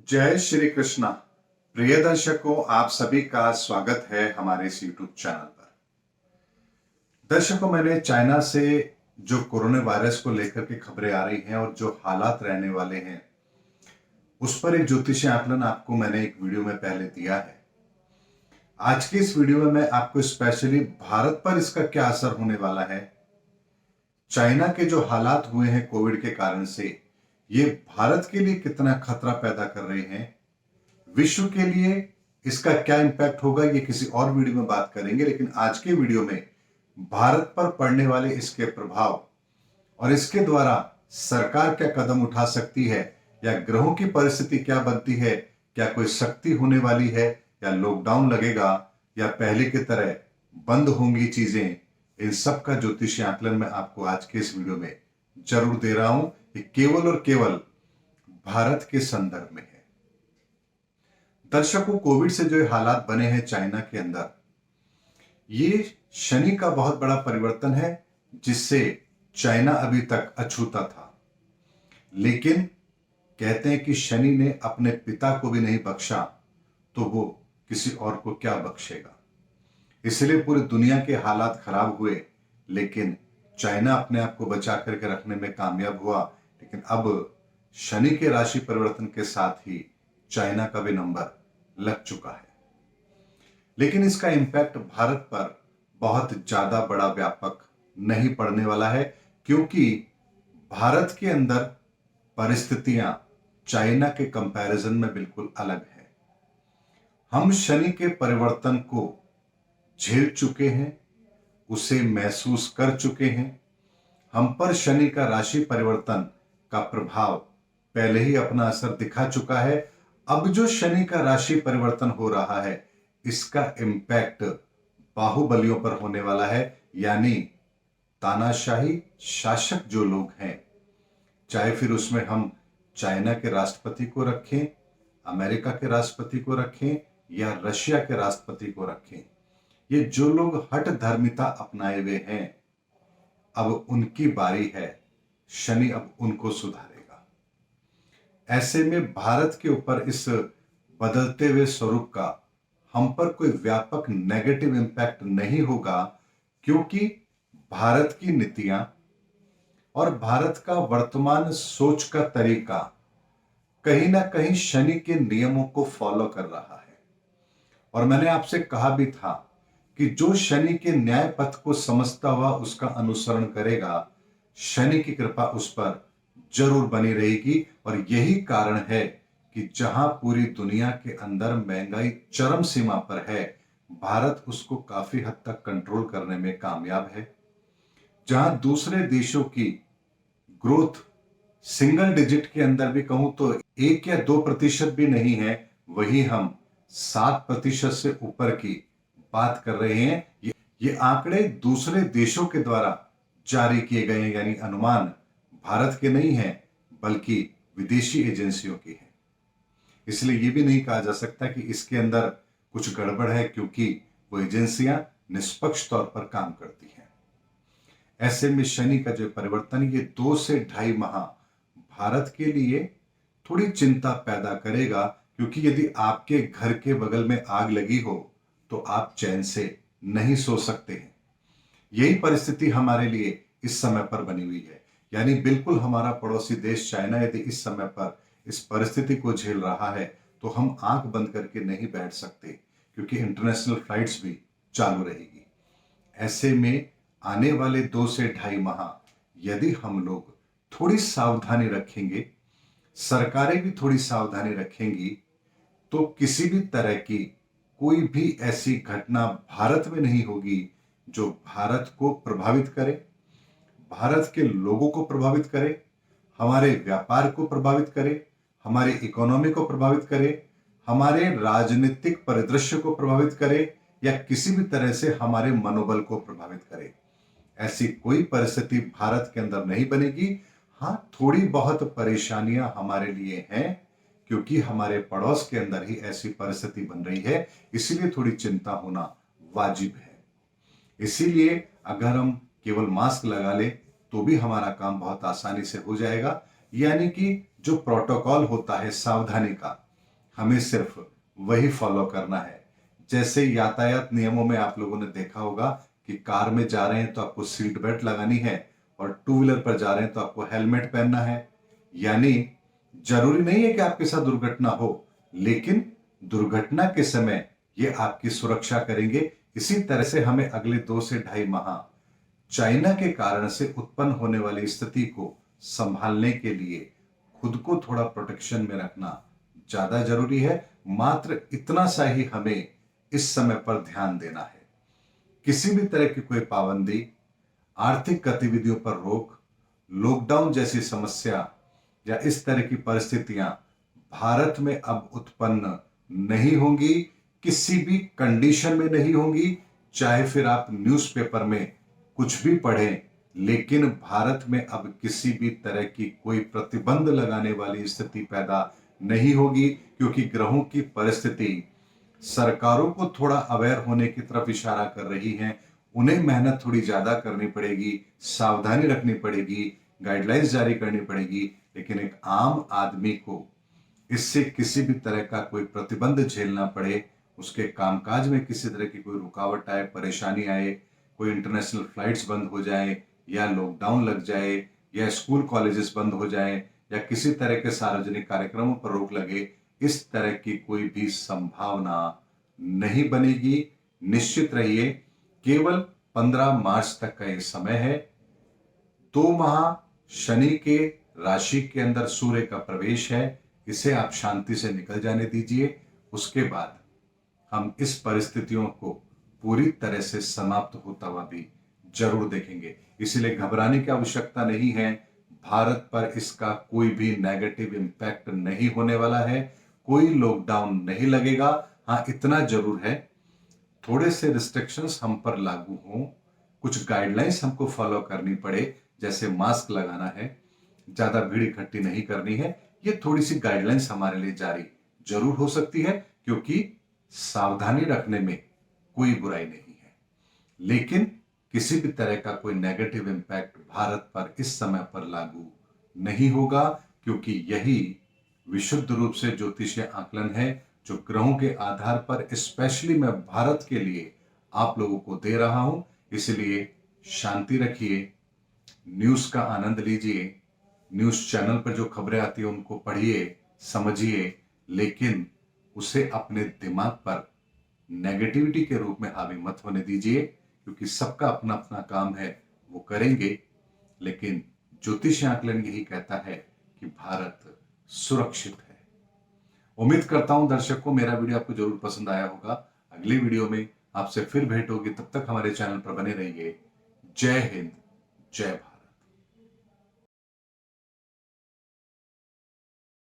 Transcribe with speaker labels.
Speaker 1: जय श्री कृष्णा। प्रिय दर्शकों, आप सभी का स्वागत है हमारे इस यूट्यूब चैनल पर। दर्शकों, मैंने चाइना से जो कोरोना वायरस को लेकर के खबरें आ रही हैं और जो हालात रहने वाले हैं उस पर एक ज्योतिषीय आकलन आपको मैंने एक वीडियो में पहले दिया है। आज की इस वीडियो में मैं आपको स्पेशली भारत पर इसका क्या असर होने वाला है, चाइना के जो हालात हुए हैं कोविड के कारण से ये भारत के लिए कितना खतरा पैदा कर रहे हैं, विश्व के लिए इसका क्या इंपैक्ट होगा, ये किसी और वीडियो में बात करेंगे। लेकिन आज के वीडियो में भारत पर पड़ने वाले इसके प्रभाव और इसके द्वारा सरकार क्या कदम उठा सकती है या ग्रहों की परिस्थिति क्या बनती है, क्या कोई शक्ति होने वाली है या लॉकडाउन लगेगा या पहले की तरह बंद होंगी चीजें, इन सब का ज्योतिषीय आकलन मैं आपको आज के इस वीडियो में जरूर दे रहा हूं। ये केवल और केवल भारत के संदर्भ में है। दर्शकों, कोविड से जो हालात बने हैं चाइना के अंदर, ये शनि का बहुत बड़ा परिवर्तन है जिससे चाइना अभी तक अछूता था। लेकिन कहते हैं कि शनि ने अपने पिता को भी नहीं बख्शा तो वो किसी और को क्या बख्शेगा। इसलिए पूरी दुनिया के हालात खराब हुए, लेकिन चाइना अपने आप को बचा करके रखने में कामयाब हुआ। लेकिन अब शनि के राशि परिवर्तन के साथ ही चाइना का भी नंबर लग चुका है। लेकिन इसका इंपैक्ट भारत पर बहुत ज्यादा बड़ा व्यापक नहीं पड़ने वाला है, क्योंकि भारत के अंदर परिस्थितियां चाइना के कंपैरिजन में बिल्कुल अलग है। हम शनि के परिवर्तन को झेल चुके हैं, उसे महसूस कर चुके हैं। हम पर शनि का राशि परिवर्तन का प्रभाव पहले ही अपना असर दिखा चुका है। अब जो शनि का राशि परिवर्तन हो रहा है इसका इंपैक्ट बाहुबलियों पर होने वाला है, यानी तानाशाही शासक जो लोग हैं, चाहे फिर उसमें हम चाइना के राष्ट्रपति को रखें, अमेरिका के राष्ट्रपति को रखें या रशिया के राष्ट्रपति को रखें, ये जो लोग हठ धर्मिता अपनाए हुए हैं अब उनकी बारी है। शनि अब उनको सुधारेगा। ऐसे में भारत के ऊपर इस बदलते हुए स्वरूप का हम पर कोई व्यापक नेगेटिव इंपैक्ट नहीं होगा, क्योंकि भारत की नीतियां और भारत का वर्तमान सोच का तरीका कहीं ना कहीं शनि के नियमों को फॉलो कर रहा है। और मैंने आपसे कहा भी था कि जो शनि के न्याय पथ को समझता हुआ उसका अनुसरण करेगा, शनि की कृपा उस पर जरूर बनी रहेगी। और यही कारण है कि जहां पूरी दुनिया के अंदर महंगाई चरम सीमा पर है, भारत उसको काफी हद तक कंट्रोल करने में कामयाब है। जहां दूसरे देशों की ग्रोथ सिंगल डिजिट के अंदर भी कहूं तो 1 या 2% भी नहीं है, वही हम 7% से ऊपर की बात कर रहे हैं। ये आंकड़े दूसरे देशों के द्वारा जारी किए गए हैं, यानी अनुमान भारत के नहीं है बल्कि विदेशी एजेंसियों की है। इसलिए यह भी नहीं कहा जा सकता कि इसके अंदर कुछ गड़बड़ है, क्योंकि वो एजेंसियां निष्पक्ष तौर पर काम करती हैं। ऐसे में शनि का जो परिवर्तन ये 2 से 2.5 माह भारत के लिए थोड़ी चिंता पैदा करेगा, क्योंकि यदि आपके घर के बगल में आग लगी हो तो आप चैन से नहीं सो सकते हैं। यही परिस्थिति हमारे लिए इस समय पर बनी हुई है। यानी बिल्कुल हमारा पड़ोसी देश चाइना यदि इस समय पर इस परिस्थिति को झेल रहा है तो हम आंख बंद करके नहीं बैठ सकते, क्योंकि इंटरनेशनल फ्लाइट्स भी चालू रहेगी। ऐसे में आने वाले 2 से 2.5 माह यदि हम लोग थोड़ी सावधानी रखेंगे, सरकारें भी थोड़ी सावधानी रखेंगी, तो किसी भी तरह की कोई भी ऐसी घटना भारत में नहीं होगी जो भारत को प्रभावित करे, भारत के लोगों को प्रभावित करे, हमारे व्यापार को प्रभावित करे, हमारी इकोनॉमी को प्रभावित करे, हमारे राजनीतिक परिदृश्य को प्रभावित करे या किसी भी तरह से हमारे मनोबल को प्रभावित करे। ऐसी कोई परिस्थिति भारत के अंदर नहीं बनेगी। हाँ, थोड़ी बहुत परेशानियां हमारे लिए हैं, क्योंकि हमारे पड़ोस के अंदर ही ऐसी परिस्थिति बन रही है, इसीलिए थोड़ी चिंता होना वाजिब है। इसीलिए अगर हम केवल मास्क लगा ले तो भी हमारा काम बहुत आसानी से हो जाएगा। यानी कि जो प्रोटोकॉल होता है सावधानी का, हमें सिर्फ वही फॉलो करना है। जैसे यातायात नियमों में आप लोगों ने देखा होगा कि कार में जा रहे हैं तो आपको सीट बेल्ट लगानी है और टू व्हीलर पर जा रहे हैं तो आपको हेलमेट पहनना है। यानी जरूरी नहीं है कि आपके साथ दुर्घटना हो, लेकिन दुर्घटना के समय ये आपकी सुरक्षा करेंगे। इसी तरह से हमें अगले 2 से 2.5 माह चाइना के कारण से उत्पन्न होने वाली स्थिति को संभालने के लिए खुद को थोड़ा प्रोटेक्शन में रखना ज्यादा जरूरी है। मात्र इतना सा ही हमें इस समय पर ध्यान देना है। किसी भी तरह की कोई पाबंदी, आर्थिक गतिविधियों पर रोक, लॉकडाउन जैसी समस्या या इस तरह की परिस्थितियां भारत में अब उत्पन्न नहीं होंगी, किसी भी कंडीशन में नहीं होंगी। चाहे फिर आप न्यूज़पेपर में कुछ भी पढ़ें, लेकिन भारत में अब किसी भी तरह की कोई प्रतिबंध लगाने वाली स्थिति पैदा नहीं होगी, क्योंकि ग्रहों की परिस्थिति सरकारों को थोड़ा अवेयर होने की तरफ इशारा कर रही है। उन्हें मेहनत थोड़ी ज्यादा करनी पड़ेगी, सावधानी रखनी पड़ेगी, गाइडलाइंस जारी करनी पड़ेगी, लेकिन एक आम आदमी को इससे किसी भी तरह का कोई प्रतिबंध झेलना पड़े, उसके कामकाज में किसी तरह की कोई रुकावट आए, परेशानी आए, कोई इंटरनेशनल फ्लाइट्स बंद हो जाए या लॉकडाउन लग जाए या स्कूल कॉलेजेस बंद हो जाए या किसी तरह के सार्वजनिक कार्यक्रमों पर रोक लगे, इस तरह की कोई भी संभावना नहीं बनेगी। निश्चित रहिए, केवल 15 मार्च तक का ये समय है। 2 माह शनि के राशि के अंदर सूर्य का प्रवेश है, इसे आप शांति से निकल जाने दीजिए। उसके बाद हम इस परिस्थितियों को पूरी तरह से समाप्त होता हुआ भी जरूर देखेंगे। इसलिए घबराने की आवश्यकता नहीं है। भारत पर इसका कोई भी नेगेटिव इंपैक्ट नहीं होने वाला है, कोई लॉकडाउन नहीं लगेगा। हाँ, इतना जरूर है, थोड़े से रिस्ट्रिक्शंस हम पर लागू हों, कुछ गाइडलाइंस हमको फॉलो करनी पड़े, जैसे मास्क लगाना है, ज्यादा भीड़ इकट्ठी नहीं करनी है, ये थोड़ी सी गाइडलाइंस हमारे लिए जारी जरूर हो सकती है, क्योंकि सावधानी रखने में कोई बुराई नहीं है। लेकिन किसी भी तरह का कोई नेगेटिव इंपैक्ट भारत पर इस समय पर लागू नहीं होगा, क्योंकि यही विशुद्ध रूप से ज्योतिषीय आकलन है जो ग्रहों के आधार पर स्पेशली मैं भारत के लिए आप लोगों को दे रहा हूं। इसलिए शांति रखिए, न्यूज का आनंद लीजिए, न्यूज चैनल पर जो खबरें आती है उनको पढ़िए, समझिए, लेकिन उसे अपने दिमाग पर नेगेटिविटी के रूप में हावी मत होने दीजिए, क्योंकि सबका अपना अपना काम है, वो करेंगे। लेकिन ज्योतिष आकलन यही कहता है कि भारत सुरक्षित है। उम्मीद करता हूं दर्शकों मेरा वीडियो आपको जरूर पसंद आया होगा। अगली वीडियो में आपसे फिर भेंट होगी, तब तक हमारे चैनल पर बने रहिए। जय हिंद, जय भारत।